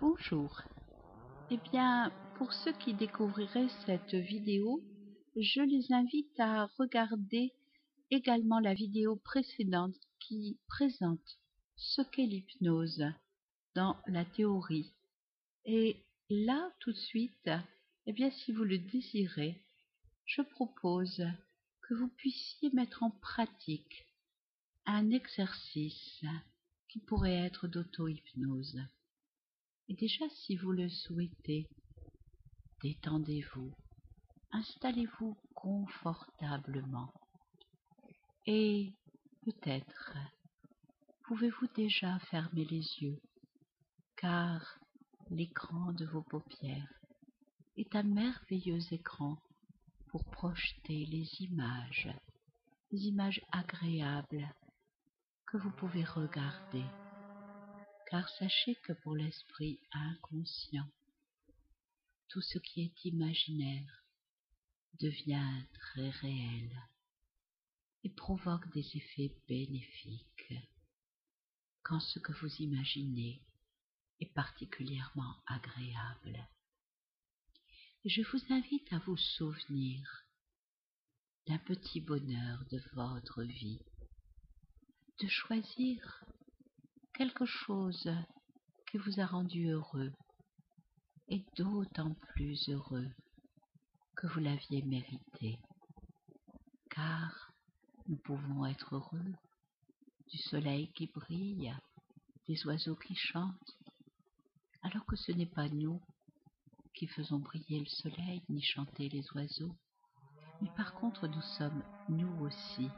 Bonjour. Eh bien, pour ceux qui découvriraient cette vidéo, je les invite à regarder également la vidéo précédente qui présente ce qu'est l'hypnose dans la théorie. Et là, tout de suite, eh bien, si vous le désirez, je propose que vous puissiez mettre en pratique un exercice qui pourrait être d'auto-hypnose. Et déjà, si vous le souhaitez, détendez-vous, installez-vous confortablement et peut-être pouvez-vous déjà fermer les yeux, car l'écran de vos paupières est un merveilleux écran pour projeter les images agréables que vous pouvez regarder, car sachez que pour l'esprit inconscient, tout ce qui est imaginaire devient très réel et provoque des effets bénéfiques quand ce que vous imaginez est particulièrement agréable. Et je vous invite à vous souvenir d'un petit bonheur de votre vie, de choisir quelque chose qui vous a rendu heureux et d'autant plus heureux que vous l'aviez mérité, car nous pouvons être heureux du soleil qui brille, des oiseaux qui chantent, alors que ce n'est pas nous qui faisons briller le soleil ni chanter les oiseaux, mais par contre nous sommes nous aussi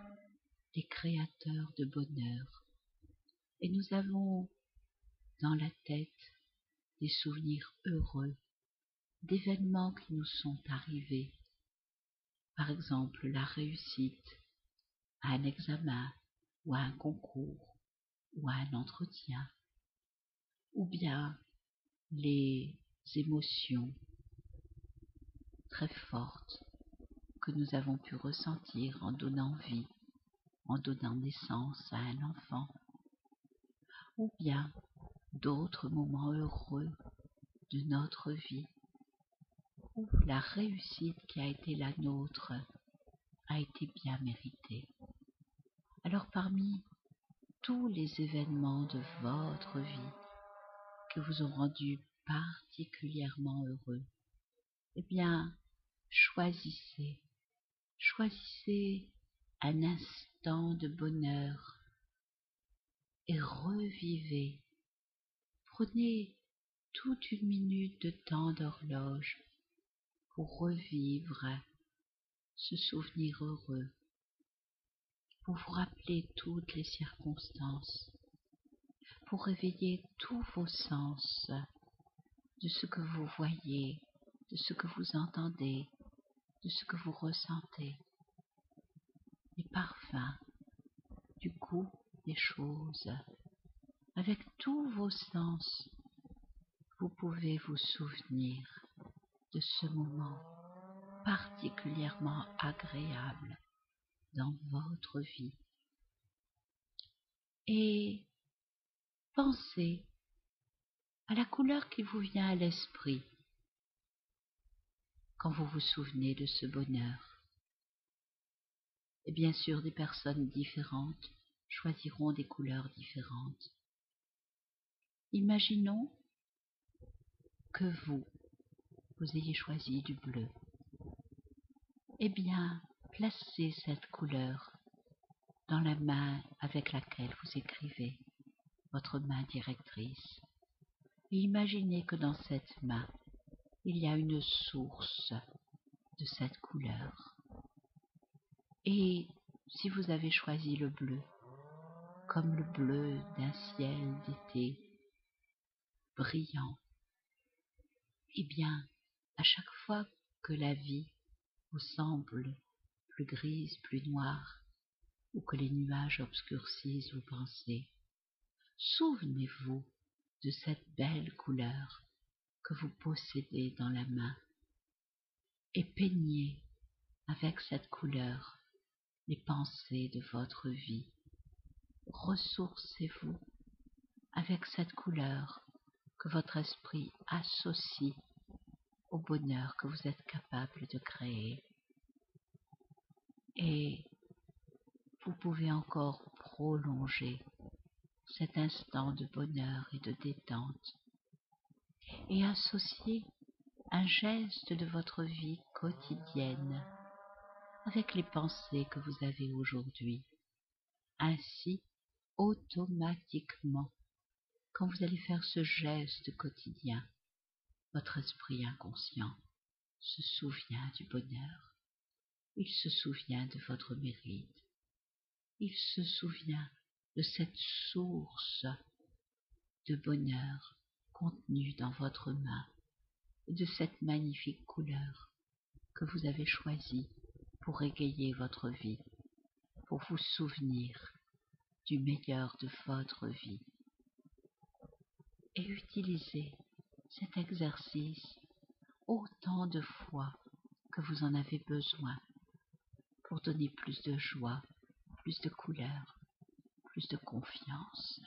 les créateurs de bonheur, et nous avons dans la tête des souvenirs heureux d'événements qui nous sont arrivés, par exemple la réussite à un examen ou à un concours ou à un entretien, ou bien les émotions très fortes que nous avons pu ressentir en donnant vie, en donnant naissance à un enfant, ou bien d'autres moments heureux de notre vie, où la réussite qui a été la nôtre a été bien méritée. Alors parmi tous les événements de votre vie qui vous ont rendu particulièrement heureux, eh bien, choisissez un instant de bonheur et revivez. Prenez toute une minute de temps d'horloge pour revivre ce souvenir heureux, pour vous rappeler toutes les circonstances, pour réveiller tous vos sens de ce que vous voyez, de ce que vous entendez, de ce que vous ressentez, les parfums, du goût des choses. Avec tous vos sens, vous pouvez vous souvenir de ce moment particulièrement agréable dans votre vie. Et pensez à la couleur qui vous vient à l'esprit quand vous vous souvenez de ce bonheur. Et bien sûr, des personnes différentes choisiront des couleurs différentes. Imaginons que vous ayez choisi du bleu. Eh bien, placez cette couleur dans la main avec laquelle vous écrivez, votre main directrice. Et imaginez que dans cette main, il y a une source de cette couleur. Et si vous avez choisi le bleu, comme le bleu d'un ciel d'été brillant, eh bien, à chaque fois que la vie vous semble plus grise, plus noire, ou que les nuages obscurcissent vos pensées, souvenez-vous de cette belle couleur que vous possédez dans la main et peignez avec cette couleur les pensées de votre vie. Ressourcez-vous avec cette couleur que votre esprit associe au bonheur que vous êtes capable de créer. Et vous pouvez encore prolonger cet instant de bonheur et de détente et associer un geste de votre vie quotidienne avec les pensées que vous avez aujourd'hui. Ainsi, automatiquement, quand vous allez faire ce geste quotidien, votre esprit inconscient se souvient du bonheur, il se souvient de votre mérite, il se souvient de cette source de bonheur contenue dans votre main et de cette magnifique couleur que vous avez choisie pour égayer votre vie, pour vous souvenir du meilleur de votre vie. Et utilisez cet exercice autant de fois que vous en avez besoin pour donner plus de joie, plus de couleur, plus de confiance.